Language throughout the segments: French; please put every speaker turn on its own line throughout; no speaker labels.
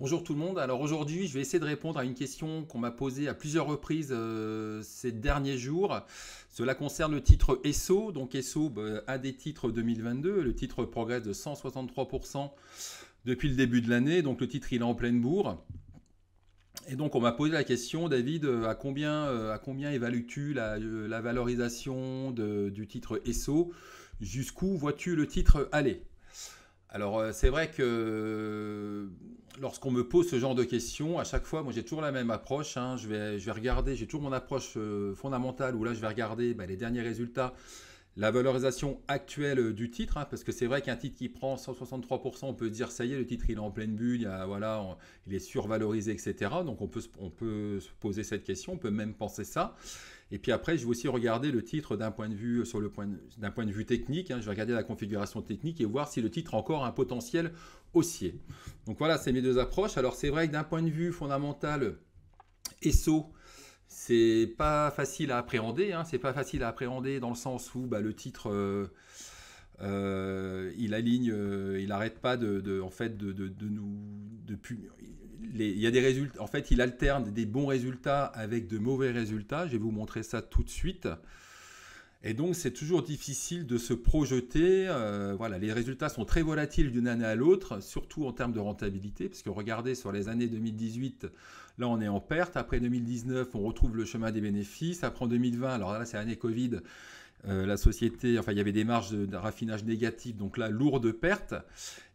Bonjour tout le monde. Alors aujourd'hui, je vais essayer de répondre à une question qu'on m'a posée à plusieurs reprises ces derniers jours. Cela concerne le titre ESSO. Donc ESSO, un des titres 2022. Le titre progresse de 163% depuis le début de l'année. Donc le titre, il est en pleine bourre. Et donc on m'a posé la question, David, à combien évalues-tu la valorisation du titre ESSO? Jusqu'où vois-tu le titre aller? Alors, c'est vrai que lorsqu'on me pose ce genre de questions, à chaque fois, moi j'ai toujours la même approche, hein. Je vais regarder, j'ai toujours mon approche fondamentale où là je vais regarder les derniers résultats, la valorisation actuelle du titre, hein, parce que c'est vrai qu'un titre qui prend 163%, on peut se dire ça y est, le titre il est en pleine bulle, voilà, il est survalorisé, etc. Donc on peut se poser cette question, on peut même penser ça. Et puis après, je vais aussi regarder le titre d'un point de vue d'un point de vue technique, hein. Je vais regarder la configuration technique et voir si le titre a encore un potentiel haussier. Donc voilà, c'est mes deux approches. Alors c'est vrai que d'un point de vue fondamental, ESSO, c'est pas facile à appréhender, hein. C'est pas facile à appréhender dans le sens où le titre, il aligne, il n'arrête pas en fait, de nous, il y a des résultats. En fait, il alterne des bons résultats avec de mauvais résultats. Je vais vous montrer ça tout de suite. Et donc, c'est toujours difficile de se projeter. Voilà, les résultats sont très volatiles d'une année à l'autre, surtout en termes de rentabilité, parce que regardez sur les années 2018, là on est en perte. Après 2019, on retrouve le chemin des bénéfices. Après en 2020, alors là c'est l'année Covid, la société, enfin il y avait des marges de raffinage négatives, donc là lourde perte.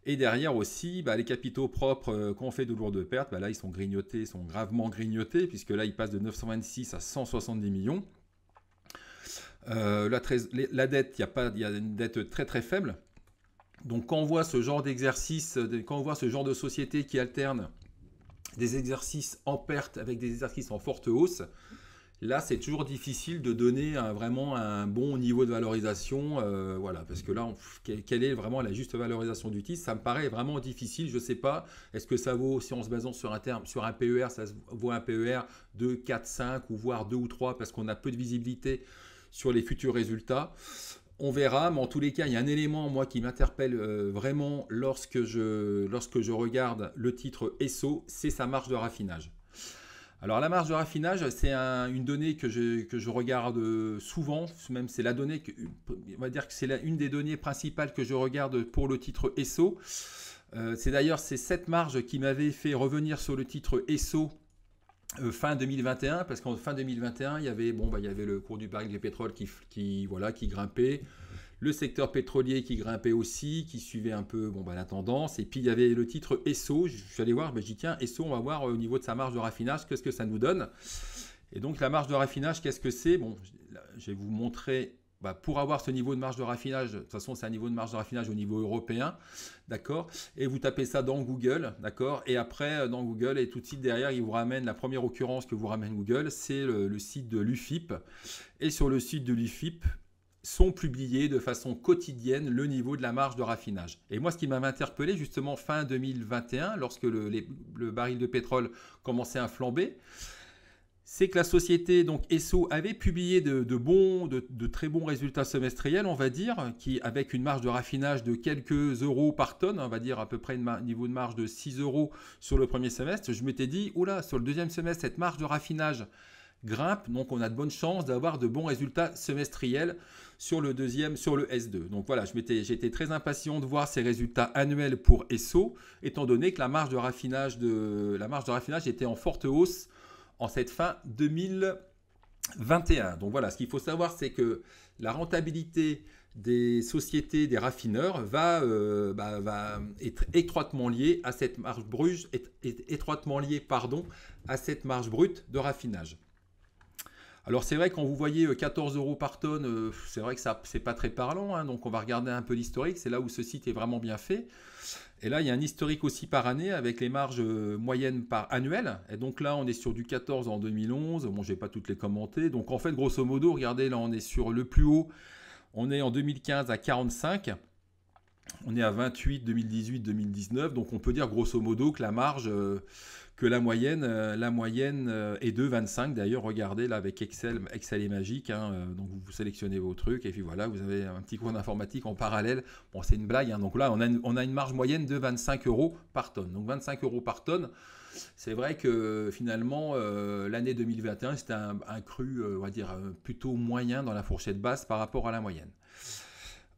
Et derrière aussi, les capitaux propres, quand on fait de lourdes pertes, là ils sont grignotés, sont gravement grignotés, puisque là ils passent de 926 à 170 millions. La dette, il y a une dette très très faible. Donc quand on voit ce genre d'exercice, quand on voit ce genre de société qui alterne des exercices en perte avec des exercices en forte hausse, là c'est toujours difficile de donner vraiment un bon niveau de valorisation. Voilà, parce que là, quelle est vraiment la juste valorisation du titre? Ça me paraît vraiment difficile. Je ne sais pas, est-ce que ça vaut, si en se basant sur un PER, ça vaut un PER de 4, 5 ou voire 2 ou 3 parce qu'on a peu de visibilité sur les futurs résultats. On verra, mais en tous les cas, il y a un élément, moi, qui m'interpelle vraiment lorsque je regarde le titre ESSO, c'est sa marge de raffinage. Alors la marge de raffinage, c'est une donnée que je regarde souvent, même c'est la donnée, on va dire que c'est une des données principales que je regarde pour le titre ESSO. C'est cette marge qui m'avait fait revenir sur le titre ESSO fin 2021, parce qu'en fin 2021, il y avait le cours du baril de pétrole qui grimpait, le secteur pétrolier qui grimpait aussi, qui suivait un peu la tendance, et puis il y avait le titre ESSO. Je suis allé voir, je dis tiens, ESSO, on va voir au niveau de sa marge de raffinage, qu'est-ce que ça nous donne. Et donc la marge de raffinage, qu'est-ce que c'est? Je vais vous montrer. Pour avoir ce niveau de marge de raffinage, de toute façon c'est un niveau de marge de raffinage au niveau européen, d'accord, et vous tapez ça dans Google, d'accord, et après dans Google, et tout de suite derrière il vous ramène, la première occurrence que vous ramène Google, c'est le site de l'UFIP, et sur le site de l'UFIP sont publiés de façon quotidienne le niveau de la marge de raffinage. Et moi ce qui m'avait interpellé justement fin 2021, lorsque le baril de pétrole commençait à flamber, c'est que la société, donc ESSO, avait publié de très bons résultats semestriels, on va dire, avec une marge de raffinage de quelques euros par tonne, on va dire à peu près un niveau de marge de 6 euros sur le premier semestre. Je m'étais dit, oula, sur le deuxième semestre, cette marge de raffinage grimpe, donc on a de bonnes chances d'avoir de bons résultats semestriels sur le S2. Donc voilà, j'étais très impatient de voir ces résultats annuels pour ESSO, étant donné que la marge de raffinage était en forte hausse en cette fin 2021. Donc voilà, ce qu'il faut savoir, c'est que la rentabilité des sociétés, des raffineurs, va être étroitement liée à cette marge brute, à cette marge brute de raffinage. Alors c'est vrai quand vous voyez 14 euros par tonne, c'est vrai que ça c'est pas très parlant, hein, donc on va regarder un peu l'historique, c'est là où ce site est vraiment bien fait. Et là il y a un historique aussi par année avec les marges moyennes par annuel. Et donc là on est sur du 14 en 2011, bon je vais pas toutes les commenter. Donc en fait grosso modo, regardez là on est sur le plus haut, on est en 2015 à 45. On est à 28, 2018, 2019. Donc on peut dire grosso modo que la marge, que la moyenne est de 25. D'ailleurs, regardez là avec Excel est magique. Hein, donc vous sélectionnez vos trucs et puis voilà, vous avez un petit cours d'informatique en parallèle. Bon, c'est une blague. Hein, donc là, on a une marge moyenne de 25 euros par tonne. Donc 25 euros par tonne. C'est vrai que finalement, l'année 2021, c'était un cru, on va dire, plutôt moyen dans la fourchette basse par rapport à la moyenne.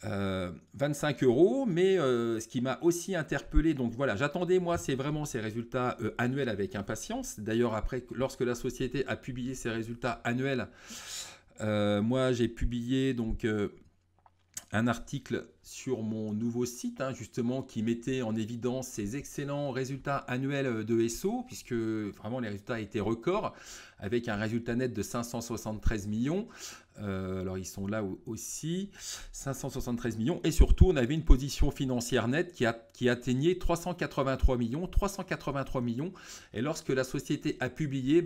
25 euros, mais ce qui m'a aussi interpellé, donc voilà, j'attendais moi vraiment ces résultats annuels avec impatience. D'ailleurs, après, lorsque la société a publié ses résultats annuels, moi j'ai publié donc un article sur mon nouveau site, hein, justement, qui mettait en évidence ces excellents résultats annuels de SO, puisque vraiment les résultats étaient records, avec un résultat net de 573 millions. Alors ils sont là aussi, 573 millions. Et surtout, on avait une position financière nette qui atteignait 383 millions. 383 millions. Et lorsque la société a publié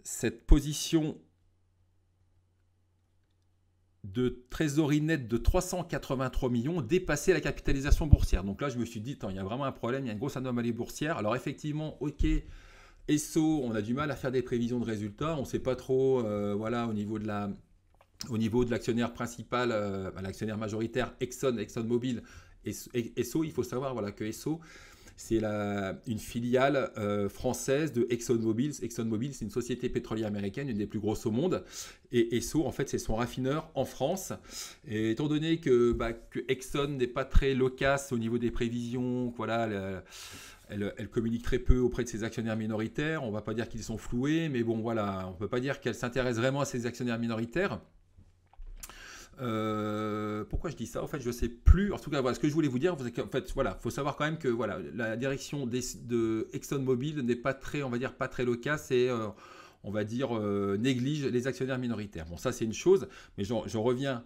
cette position de trésorerie nette de 383 millions dépassait la capitalisation boursière. Donc là, je me suis dit, il y a vraiment un problème, il y a une grosse anomalie boursière. Alors effectivement, ok, SO, on a du mal à faire des prévisions de résultats. On ne sait pas trop, voilà, au niveau de l'actionnaire principal, l'actionnaire majoritaire ExxonMobil, SO, il faut savoir voilà, que SO, c'est une filiale française de ExxonMobil. ExxonMobil, c'est une société pétrolière américaine, une des plus grosses au monde. Et Esso, en fait, c'est son raffineur en France. Et étant donné que Exxon n'est pas très loquace au niveau des prévisions, voilà, elle communique très peu auprès de ses actionnaires minoritaires. On ne va pas dire qu'ils sont floués, mais bon, voilà, on ne peut pas dire qu'elle s'intéresse vraiment à ses actionnaires minoritaires. Pourquoi je dis ça? En fait, je ne sais plus. En tout cas, voilà, ce que je voulais vous dire, en fait, voilà, faut savoir quand même que voilà, la direction de ExxonMobil n'est pas très, on va dire, pas très loquace et on va dire néglige les actionnaires minoritaires. Bon, ça c'est une chose, mais je reviens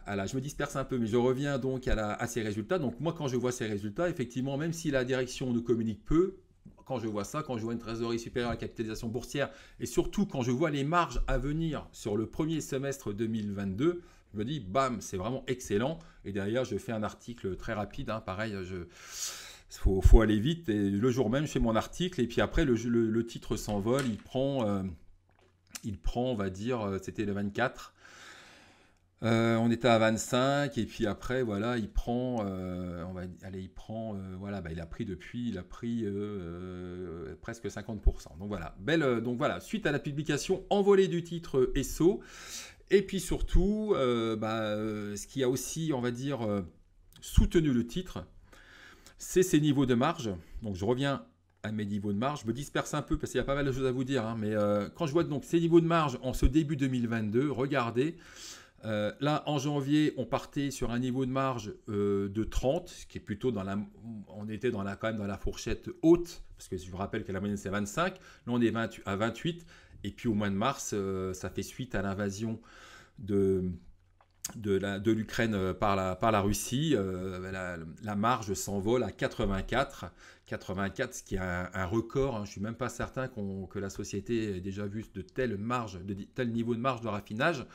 je me disperse un peu, mais je reviens donc à ces résultats. Donc moi, quand je vois ces résultats, effectivement, même si la direction nous communique peu, quand je vois ça, quand je vois une trésorerie supérieure à la capitalisation boursière, et surtout quand je vois les marges à venir sur le premier semestre 2022, je me dis, bam, c'est vraiment excellent. Et derrière, je fais un article très rapide, hein, pareil, faut aller vite. Et le jour même, je fais mon article, et puis après, le titre s'envole, il prend, on va dire, c'était le 24. On était à 25 et puis après voilà il prend voilà il a pris presque 50%. Donc voilà suite à la publication envolée du titre SO et puis surtout ce qui a aussi on va dire soutenu le titre, c'est ses niveaux de marge. Donc je reviens à mes niveaux de marge, je me disperse un peu parce qu'il y a pas mal de choses à vous dire, hein, mais quand je vois donc ces niveaux de marge en ce début 2022, regardez. Là, en janvier, on partait sur un niveau de marge de 30, ce qui est plutôt on était quand même dans la fourchette haute, parce que je vous rappelle que la moyenne c'est 25. Là, on est à 28. Et puis au mois de mars, ça fait suite à l'invasion de l'Ukraine par la Russie. La marge s'envole à 84, ce qui est un record. Hein. Je ne suis même pas certain que la société ait déjà vu de tel niveau de marge de raffinage.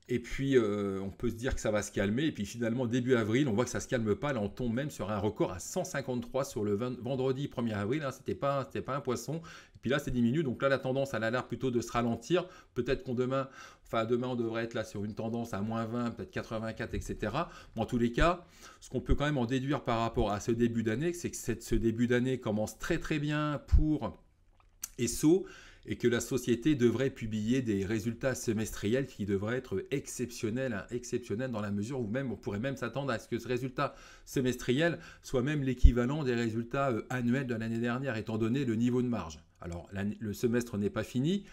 Et puis, on peut se dire que ça va se calmer. Et puis, finalement, début avril, on voit que ça ne se calme pas. Là, on tombe même sur un record à 153 sur le vendredi 1er avril. Hein. C'était pas un poisson. Et puis là, c'est diminue. Donc là, la tendance, elle a l'air plutôt de se ralentir. Peut-être demain, on devrait être là sur une tendance à moins 20, peut-être 84, etc. Bon, en tous les cas, ce qu'on peut quand même en déduire par rapport à ce début d'année, c'est que ce début d'année commence très, très bien pour Esso. Et que la société devrait publier des résultats semestriels qui devraient être exceptionnels dans la mesure où on pourrait même s'attendre à ce que ce résultat semestriel soit même l'équivalent des résultats annuels de l'année dernière, étant donné le niveau de marge. Alors, le semestre n'est pas fini.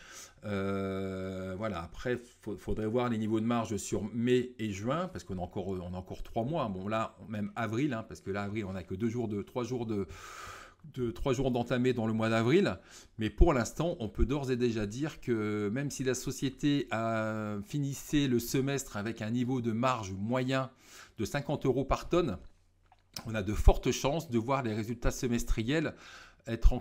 Voilà. Après, il faudrait voir les niveaux de marge sur mai et juin, parce qu'on a encore 3 mois. Bon, là, même avril, hein, parce que là, avril, on n'a que 3 jours d'entamé dans le mois d'avril, mais pour l'instant, on peut d'ores et déjà dire que même si la société a finissé le semestre avec un niveau de marge moyen de 50 euros par tonne, on a de fortes chances de voir les résultats semestriels être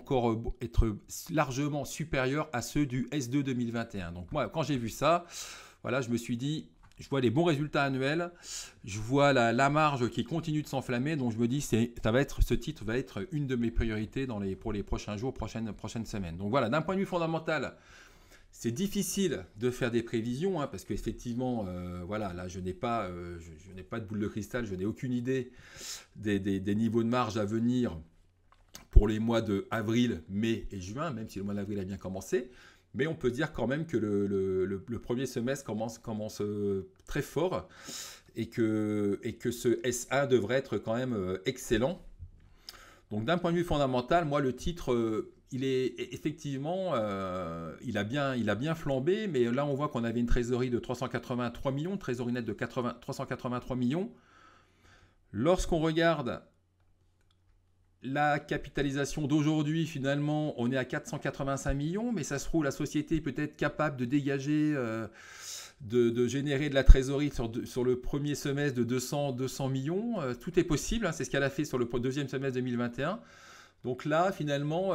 largement supérieurs à ceux du S2 2021. Donc moi, quand j'ai vu ça, voilà, je me suis dit, je vois les bons résultats annuels, je vois la marge qui continue de s'enflammer, donc je me dis ce titre va être une de mes priorités pour les prochains jours, prochaines semaines. Donc voilà, d'un point de vue fondamental, c'est difficile de faire des prévisions, hein, parce qu'effectivement, voilà, là je n'ai pas de boule de cristal, je n'ai aucune idée des niveaux de marge à venir pour les mois de avril, mai et juin, même si le mois d'avril a bien commencé. Mais on peut dire quand même que le premier semestre commence très fort et que ce S1 devrait être quand même excellent. Donc d'un point de vue fondamental, moi le titre, il est effectivement, il a bien flambé, mais là on voit qu'on avait une trésorerie de 383 millions, une trésorerie nette de 383 millions. Lorsqu'on regarde la capitalisation d'aujourd'hui, finalement, on est à 485 millions, mais ça se trouve, la société est peut-être capable de dégager, de générer de la trésorerie sur le premier semestre de 200 millions. Tout est possible, hein, c'est ce qu'elle a fait sur le deuxième semestre 2021. Donc là, finalement,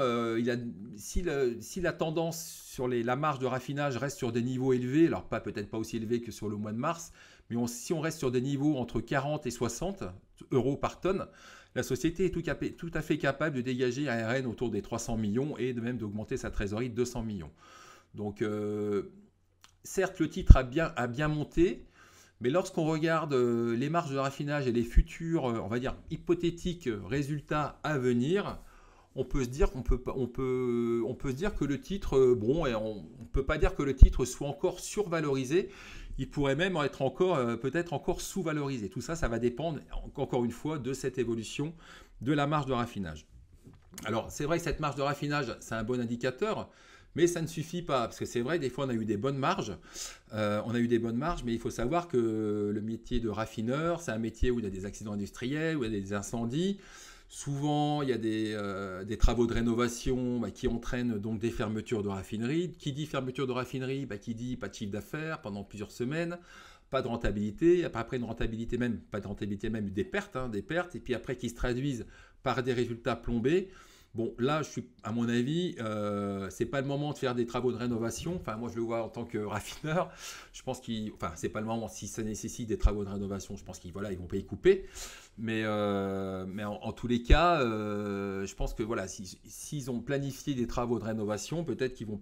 si la tendance sur la marge de raffinage reste sur des niveaux élevés, alors peut-être pas aussi élevés que sur le mois de mars, mais si on reste sur des niveaux entre 40 et 60 euros par tonne, la société est tout à fait capable de dégager un RN autour des 300 millions et de même d'augmenter sa trésorerie de 200 millions. Donc, certes, le titre a bien monté, mais lorsqu'on regarde les marges de raffinage et les futurs, on va dire, hypothétiques résultats à venir, on peut se dire que le titre, bon, on peut pas dire que le titre soit encore survalorisé. Il pourrait même être peut-être encore sous-valorisé. Tout ça, ça va dépendre, encore une fois, de cette évolution de la marge de raffinage. Alors, c'est vrai que cette marge de raffinage, c'est un bon indicateur, mais ça ne suffit pas. Parce que c'est vrai, des fois, on a eu des bonnes marges. Mais il faut savoir que le métier de raffineur, c'est un métier où il y a des accidents industriels, où il y a des incendies. Souvent, il y a des travaux de rénovation qui entraînent donc des fermetures de raffinerie. Qui dit fermeture de raffinerie, qui dit pas de chiffre d'affaires pendant plusieurs semaines, pas de rentabilité, après une rentabilité même, pas de rentabilité même, des pertes, et puis après qui se traduisent par des résultats plombés. Bon, là, à mon avis, c'est pas le moment de faire des travaux de rénovation. Enfin, moi, je le vois en tant que raffineur. Je pense c'est pas le moment. Si ça nécessite des travaux de rénovation, je pense qu'ils vont pas y couper. Mais en tous les cas, je pense que voilà, s'ils ont planifié des travaux de rénovation, peut-être qu'ils vont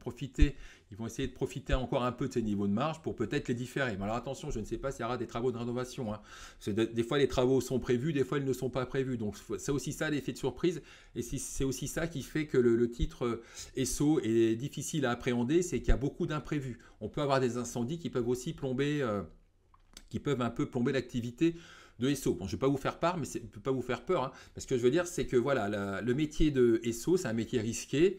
essayer de profiter encore un peu de ces niveaux de marge pour peut-être les différer. Mais alors attention, je ne sais pas s'il y aura des travaux de rénovation, hein. Parce que des fois, les travaux sont prévus, des fois, ils ne sont pas prévus. Donc, c'est aussi ça l'effet de surprise. Et c'est aussi ça qui fait que le titre Esso est difficile à appréhender, c'est qu'il y a beaucoup d'imprévus. On peut avoir des incendies qui peuvent aussi un peu plomber l'activité de Esso. Bon, je ne vais pas vous faire peur, mais hein. Parce que je veux dire, c'est que voilà, le métier de Esso, c'est un métier risqué.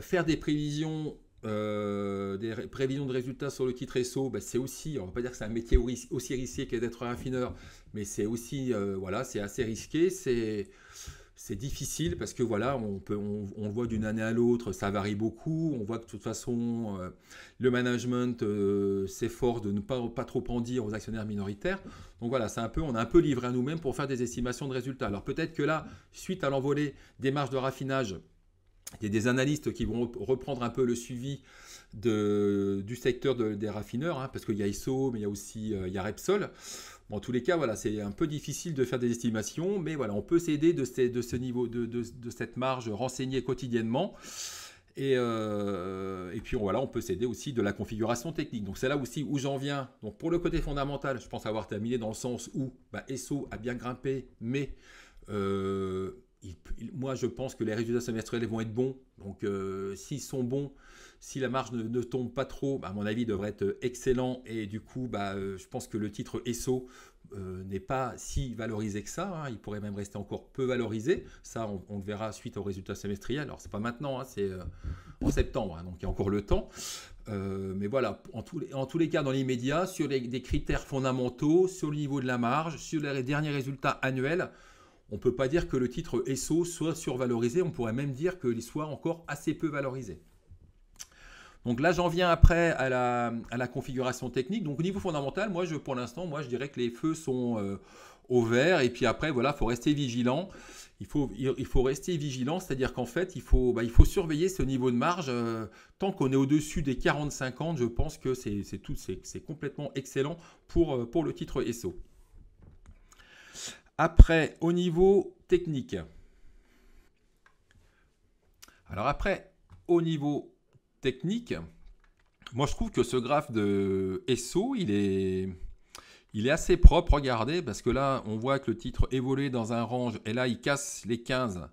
Faire des prévisions de résultats sur le titre Esso, c'est aussi, on ne va pas dire que c'est un métier aussi risqué que d'être raffineur, mais c'est aussi, c'est assez risqué. C'est difficile parce que voilà, on le voit d'une année à l'autre, ça varie beaucoup. On voit que de toute façon, le management s'efforce de ne pas trop en dire aux actionnaires minoritaires. Donc voilà, on a un peu livré à nous-mêmes pour faire des estimations de résultats. Alors peut-être que là, suite à l'envolée des marges de raffinage, il y a des analystes qui vont reprendre un peu le suivi du secteur des raffineurs, hein, parce qu'il y a Esso, mais il y a aussi Repsol. Bon, en tous les cas, voilà, c'est un peu difficile de faire des estimations, mais voilà, on peut s'aider de ce niveau, de cette marge renseignée quotidiennement. Et puis voilà, on peut s'aider aussi de la configuration technique. Donc c'est là aussi où j'en viens. Donc pour le côté fondamental, je pense avoir terminé dans le sens où Esso a bien grimpé, mais moi je pense que les résultats semestriels vont être bons. Donc s'ils sont bons, si la marge ne tombe pas trop, à mon avis, devrait être excellent. Et du coup, je pense que le titre Esso n'est pas si valorisé que ça, hein. Il pourrait même rester encore peu valorisé. Ça, on le verra suite aux résultats semestriels. Alors, c'est pas maintenant, hein, c'est en septembre, hein, donc il y a encore le temps. Mais voilà, en tous les cas, dans l'immédiat, sur des critères fondamentaux, sur le niveau de la marge, sur les derniers résultats annuels, on ne peut pas dire que le titre Esso soit survalorisé. On pourrait même dire qu'il soit encore assez peu valorisé. Donc là, j'en viens après à la configuration technique. Donc au niveau fondamental, pour l'instant, je dirais que les feux sont au vert. Et puis après, voilà, il faut rester vigilant. il faut rester vigilant, c'est-à-dire qu'en fait, il faut surveiller ce niveau de marge. Tant qu'on est au-dessus des 40-50, je pense que c'est complètement excellent pour le titre ESSO. Après, au niveau technique. Alors après, au niveau technique, moi je trouve que ce graphe de ESSO, il est assez propre, regardez, parce que là, on voit que le titre évolue dans un range, et là, il casse les 15.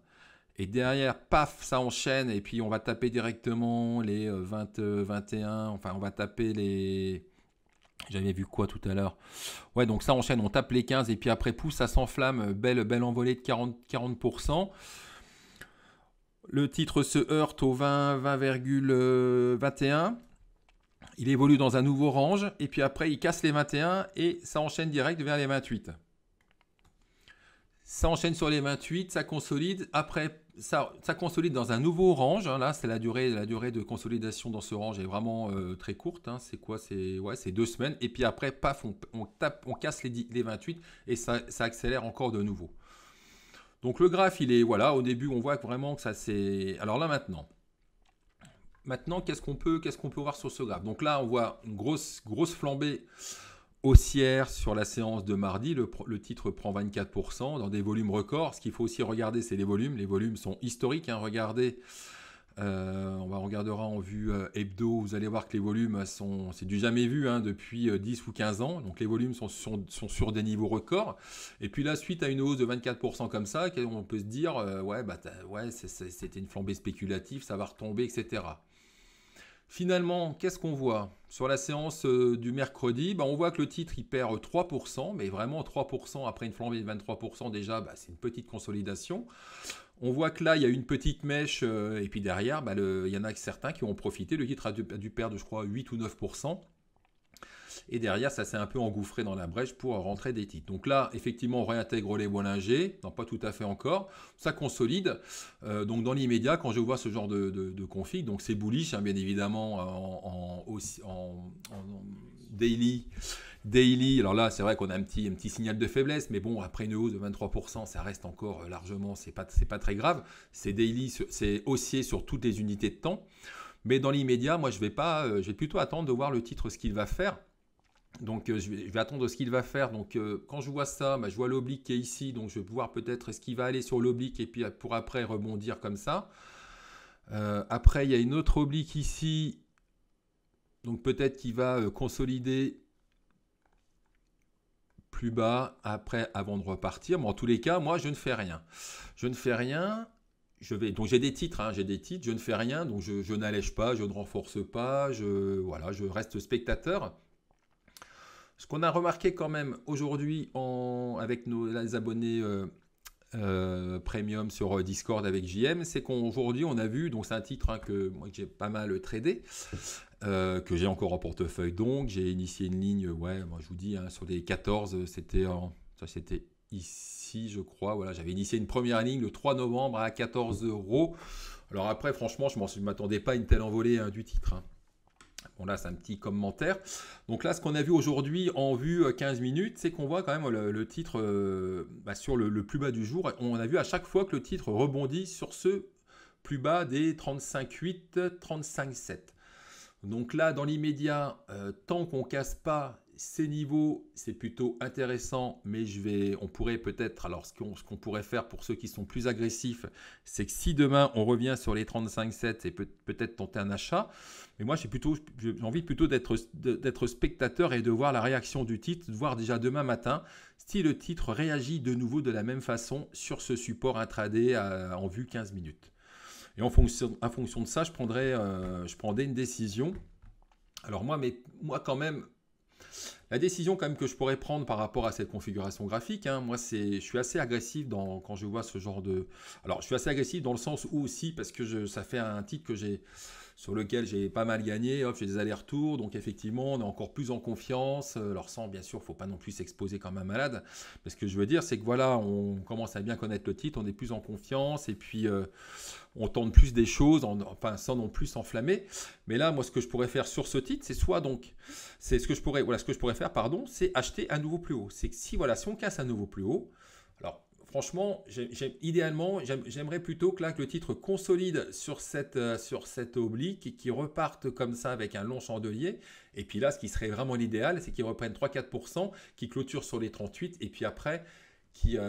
Et derrière, paf, ça enchaîne, et puis on va taper directement les 20, 21, enfin, on va taper les... J'avais vu quoi tout à l'heure? Ouais, donc ça enchaîne, on tape les 15, et puis après, pousse, ça s'enflamme, belle envolée de 40%. Le titre se heurte au 20,21. Il évolue dans un nouveau range, et puis après, il casse les 21, et ça enchaîne direct vers les 28. Ça enchaîne sur les 28, ça consolide. Après, ça consolide dans un nouveau range. Hein. Là, c'est la durée de consolidation dans ce range est vraiment très courte. Hein. C'est quoi? C'est 2 semaines. Et puis après, paf, on casse les 28 et ça accélère encore de nouveau. Donc le graphe, il est, voilà, au début, on voit vraiment que ça c'est... Alors là, maintenant, qu'est-ce qu'on peut voir sur ce graphe? Donc là, on voit une grosse flambée haussière sur la séance de mardi. Le titre prend 24% dans des volumes records. Ce qu'il faut aussi regarder, c'est les volumes. Les volumes sont historiques. Hein. Regardez, on regardera en vue hebdo. Vous allez voir que les volumes c'est du jamais vu hein, depuis 10 ou 15 ans. Donc les volumes sont sur des niveaux records. Et puis là, suite à une hausse de 24% comme ça, on peut se dire, c'était une flambée spéculative, ça va retomber, etc. Finalement, qu'est-ce qu'on voit? Sur la séance du mercredi, on voit que le titre il perd 3%, mais vraiment 3% après une flambée de 23%, déjà, c'est une petite consolidation. On voit que là, il y a une petite mèche, et puis derrière, il y en a certains qui ont profité. Le titre a dû perdre, je crois, 8 ou 9%. Et derrière, ça s'est un peu engouffré dans la brèche pour rentrer des titres. Donc là, effectivement, on réintègre les Bollinger. Non, pas tout à fait encore. Ça consolide. Donc dans l'immédiat, quand je vois ce genre de config, donc c'est bullish, hein, bien évidemment, en daily. Alors là, c'est vrai qu'on a un petit signal de faiblesse, mais bon, après une hausse de 23%, ça reste encore largement, c'est pas très grave. C'est daily, c'est haussier sur toutes les unités de temps. Mais dans l'immédiat, moi, je vais plutôt attendre de voir le titre, ce qu'il va faire. Donc je vais attendre ce qu'il va faire. Donc quand je vois ça, je vois l'oblique qui est ici. Donc je vais voir peut-être ce qu'il va aller sur l'oblique et puis pour après rebondir comme ça. Après il y a une autre oblique ici. Donc peut-être qu'il va consolider plus bas après avant de repartir. Mais en tous les cas, moi je ne fais rien. Je ne fais rien. Donc j'ai des titres, je ne fais rien. Donc je n'allège pas, je ne renforce pas. Je reste spectateur. Ce qu'on a remarqué quand même aujourd'hui avec les abonnés premium sur Discord avec JM, c'est qu'aujourd'hui on a vu, donc c'est un titre que j'ai pas mal tradé, que j'ai encore en portefeuille, donc j'ai initié une ligne, moi je vous dis, sur les 14, c'était ici je crois, voilà, j'avais initié une première ligne le 3 novembre à 14 €. Alors après franchement je ne m'attendais pas à une telle envolée du titre. Bon là c'est un petit commentaire. Donc là ce qu'on a vu aujourd'hui en vue 15 minutes, c'est qu'on voit quand même le titre sur le plus bas du jour. On a vu à chaque fois que le titre rebondit sur ce plus bas des 35,8, 35,7. Donc là dans l'immédiat, tant qu'on ne casse pas ces niveaux, c'est plutôt intéressant, mais on pourrait peut-être, alors ce qu'on pourrait faire pour ceux qui sont plus agressifs, c'est que si demain on revient sur les 35,7, c'est peut-être tenter un achat. Mais moi j'ai envie plutôt d'être spectateur et de voir la réaction du titre, de voir déjà demain matin si le titre réagit de nouveau de la même façon sur ce support intraday en vue 15 minutes. Et en fonction de ça, je prendrai une décision. Alors moi quand même, la décision quand même que je pourrais prendre par rapport à cette configuration graphique, je suis assez agressif quand je vois ce genre de... Alors je suis assez agressif dans le sens où aussi, parce que ça fait un titre sur lequel j'ai pas mal gagné, j'ai des allers-retours, donc effectivement on est encore plus en confiance, alors sans bien sûr, il ne faut pas non plus s'exposer comme un malade, mais ce que je veux dire c'est que voilà, on commence à bien connaître le titre, on est plus en confiance, et puis on tente plus des choses, sans non plus s'enflammer. Mais là, moi, ce que je pourrais faire sur ce titre, c'est ce que je pourrais faire, c'est acheter un nouveau plus haut. C'est que si on casse un nouveau plus haut, alors franchement, idéalement, j'aimerais plutôt que là que le titre consolide sur cette oblique et qu'il reparte comme ça avec un long chandelier. Et puis là, ce qui serait vraiment l'idéal, c'est qu'il reprenne 3-4%, qu'il clôture sur les 38 et puis après, qui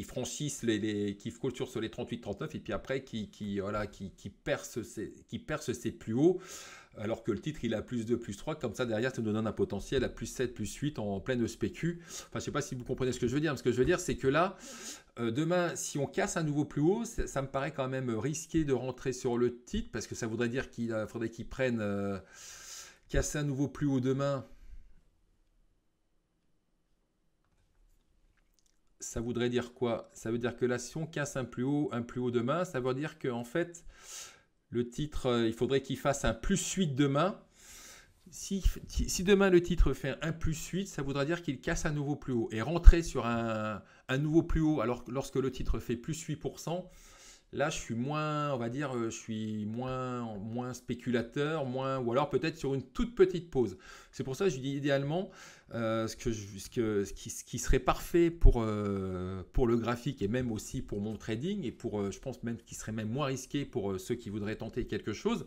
franchissent qui clôturent sur les 38-39 et puis après voilà, qui perce ses plus hauts alors que le titre il a plus 2, plus 3, comme ça derrière ça nous donne un potentiel à plus 7, plus 8 en pleine spécu. Enfin je ne sais pas si vous comprenez ce que je veux dire, mais ce que je veux dire c'est que là, demain si on casse un nouveau plus haut, ça me paraît quand même risqué de rentrer sur le titre parce que ça voudrait dire qu'il faudrait qu'il prenne casser un nouveau plus haut demain. Ça voudrait dire quoi? Ça veut dire que là, si on casse un plus haut demain, ça veut dire qu'en fait, le titre, il faudrait qu'il fasse un plus 8 demain. Si demain le titre fait un plus 8, ça voudra dire qu'il casse un nouveau plus haut. Et rentrer sur un nouveau plus haut, alors lorsque le titre fait plus 8%, là, je suis moins, on va dire, je suis moins spéculateur, ou alors peut-être sur une toute petite pause. C'est pour ça que je dis idéalement, ce qui serait parfait pour le graphique et même aussi pour mon trading et je pense même qu'il serait même moins risqué pour ceux qui voudraient tenter quelque chose,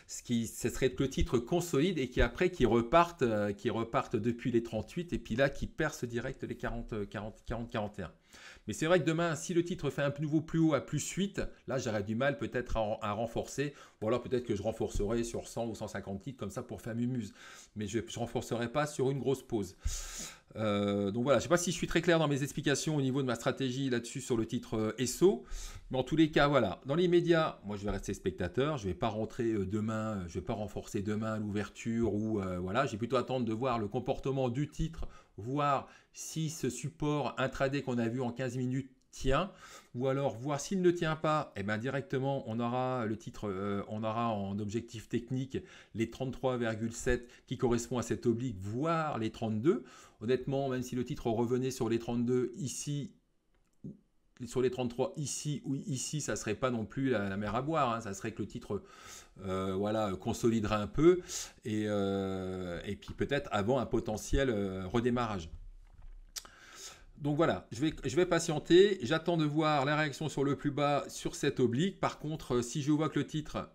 ce serait que le titre consolide et qu'après qu'il reparte depuis les 38 et puis là qui perce direct les 40-41. Mais c'est vrai que demain, si le titre fait un nouveau plus haut à plus 8, là j'aurais du mal peut-être à renforcer. Ou alors peut-être que je renforcerai sur 100 ou 150 titres comme ça pour faire mumuse. Mais je ne renforcerai pas sur une grosse pause. Donc voilà, je ne sais pas si je suis très clair dans mes explications au niveau de ma stratégie là-dessus sur le titre ESSO. Mais en tous les cas, voilà. Dans l'immédiat, moi je vais rester spectateur. Je ne vais pas rentrer demain, je ne vais pas renforcer demain l'ouverture ou voilà. J'ai plutôt attendre de voir le comportement du titre, voir si ce support intraday qu'on a vu en 15 minutes tient, ou alors voir s'il ne tient pas, et bien directement on aura le titre, on aura en objectif technique les 33,7 qui correspond à cette oblique, voire les 32. Honnêtement, même si le titre revenait sur les 32 ici, sur les 33 ici ou ici, ça serait pas non plus la mer à boire, hein. Ça serait que le titre voilà, consoliderait un peu et puis peut-être avant un potentiel redémarrage. Donc voilà, je vais patienter, j'attends de voir la réaction sur le plus bas sur cette oblique. Par contre, si je vois que le titre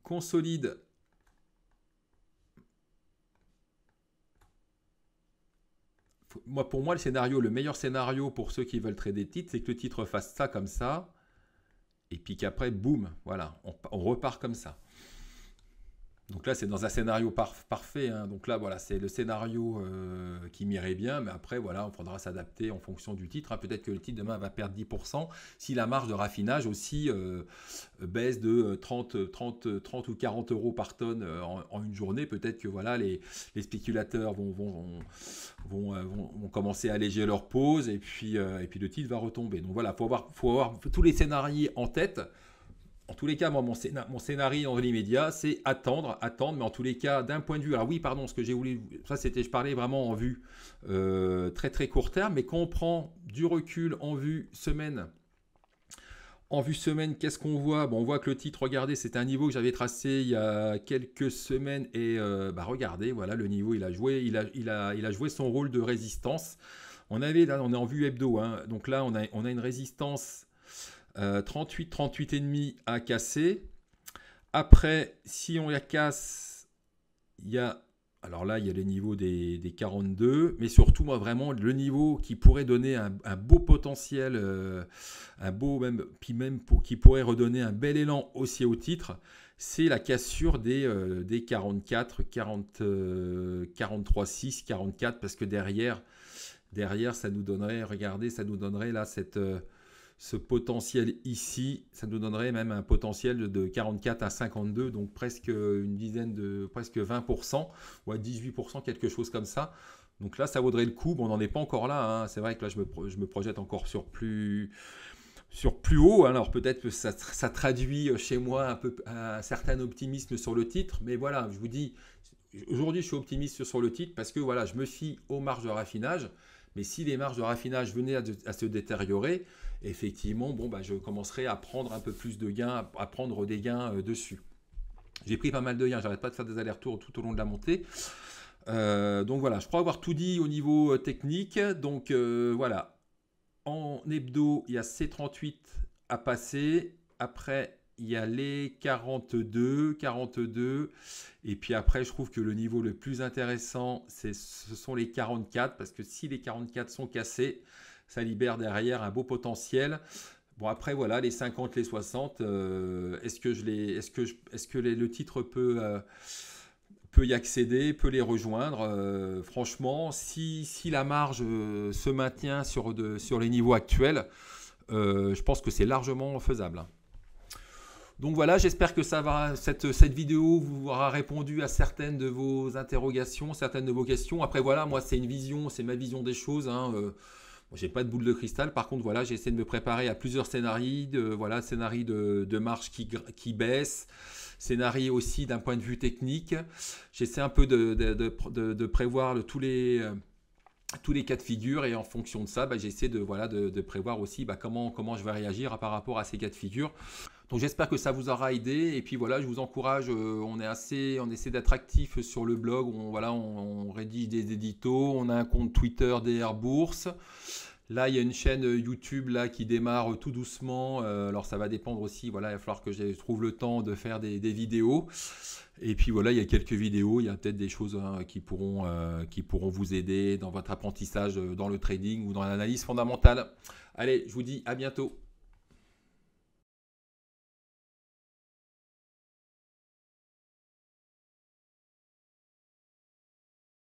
consolide, pour moi le meilleur scénario pour ceux qui veulent trader des titres, c'est que le titre fasse ça comme ça, et puis qu'après, boum, voilà, on repart comme ça. Donc là, c'est dans un scénario parfait, hein. Donc là, voilà, c'est le scénario qui m'irait bien. Mais après, voilà, on faudra s'adapter en fonction du titre, hein. Peut-être que le titre demain va perdre 10%. Si la marge de raffinage aussi baisse de 30 ou 40 euros par tonne en une journée, peut-être que voilà, les spéculateurs vont commencer à alléger leur pause et puis le titre va retomber. Donc voilà, faut avoir tous les scénarios en tête. En tous les cas, moi, mon scénario dans l'immédiat, c'est attendre, mais en tous les cas, d'un point de vue, alors oui, pardon, ce que j'ai voulu, ça c'était, je parlais vraiment en vue très très court terme, mais quand on prend du recul en vue semaine, qu'est-ce qu'on voit? Bon, on voit que le titre, regardez, c'est un niveau que j'avais tracé il y a quelques semaines et regardez, voilà, le niveau, il a joué son rôle de résistance. On est en vue hebdo, hein, donc là, on a une résistance 38,5 à casser. Après, si on la casse, alors là, il y a les niveaux des 42, mais surtout, moi, vraiment, le niveau qui pourrait donner un beau potentiel, qui pourrait redonner un bel élan aussi au titre, c'est la cassure des 44, 43,6, 44, parce que derrière, ça nous donnerait, regardez, ça nous donnerait là ce potentiel ici, ça nous donnerait même un potentiel de 44 à 52, donc presque 20% ou à 18%, quelque chose comme ça. Donc là, ça vaudrait le coup. Bon, on n'en est pas encore là, hein. C'est vrai que là, je me projette encore sur plus haut. Alors peut-être que ça traduit chez moi un certain optimisme sur le titre. Mais voilà, je vous dis, aujourd'hui, je suis optimiste sur le titre parce que voilà, je me fie aux marges de raffinage. Mais si les marges de raffinage venaient à se détériorer, effectivement, je commencerai à prendre un peu plus de gains, à prendre des gains dessus. J'ai pris pas mal de gains, j'arrête pas de faire des allers-retours tout au long de la montée. Donc voilà, je crois avoir tout dit au niveau technique. Donc voilà, en hebdo, il y a C38 à passer. Après, il y a les 42. Et puis après, je trouve que le niveau le plus intéressant, ce sont les 44. Parce que si les 44 sont cassés, ça libère derrière un beau potentiel. Bon, après, voilà, les 50, les 60, est-ce que le titre peut y accéder, peut les rejoindre. Franchement, si la marge se maintient sur les niveaux actuels, je pense que c'est largement faisable. Donc voilà, j'espère que cette vidéo vous aura répondu à certaines de vos interrogations, certaines de vos questions. Après voilà, moi c'est ma vision des choses. Hein. J'ai pas de boule de cristal. Par contre voilà, j'ai essayé de me préparer à plusieurs scénarios, scénarii de marge qui baisse, scénarii aussi d'un point de vue technique. J'essaie un peu de prévoir tous les cas de figure et en fonction de ça, j'essaie de prévoir aussi comment je vais réagir par rapport à ces cas de figure. Donc j'espère que ça vous aura aidé et puis voilà, je vous encourage, on essaie d'être actif sur le blog, on rédige des éditos, on a un compte Twitter DR Bourse. Là, il y a une chaîne YouTube là qui démarre tout doucement. Alors ça va dépendre aussi, il va falloir que je trouve le temps de faire des vidéos. Et puis voilà, il y a quelques vidéos, il y a peut-être des choses qui pourront vous aider dans votre apprentissage dans le trading ou dans l'analyse fondamentale. Allez, je vous dis à bientôt.